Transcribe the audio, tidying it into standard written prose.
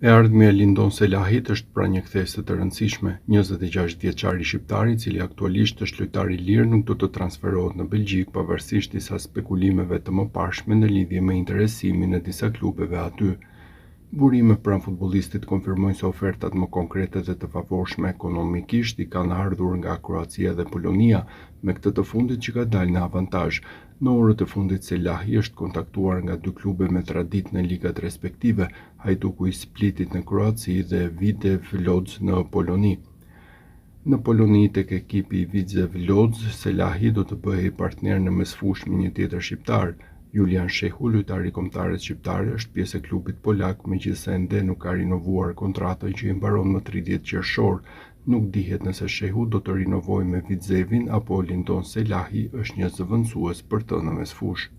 E ardhmja e Lindon Selahit është pra një kthesë të rëndësishme. 26 vjeçari shqiptar, i cili aktualisht është lojtar i lirë, nuk do të transferohet në Belgjik pavarësisht disa spekulimeve të mëparshme në lidhje me interesimin e disa klubeve aty. Burime pranë futbollistit konfirmojnë se ofertat më konkrete dhe të favorshme ekonomikisht i kanë ardhur nga Kroacia dhe Polonia, me këtë të fundit që ka dalë në avantazh. Në orët e fundit Selahi është kontaktuar nga dy klube me traditë në ligat respektive, Hajduku i Splitit në Kroaci dhe Widzew Łódź në Poloni. Në Poloni tek ekipi i Widzew Łódź, Selahi do të bëhej partner në mesfushë me një tjetër shqiptar. Julian Shehu, lojtari i kombëtares shqiptare, është pjesë e klubit polak, megjithëse ende nuk ka rinovuar kontratën që i mbaron më 30 qershor. Nuk dihet nëse Shehu do të rinovojë me Widzewin apo Lindon Selahi është një zëvendësues për të në mesfushë.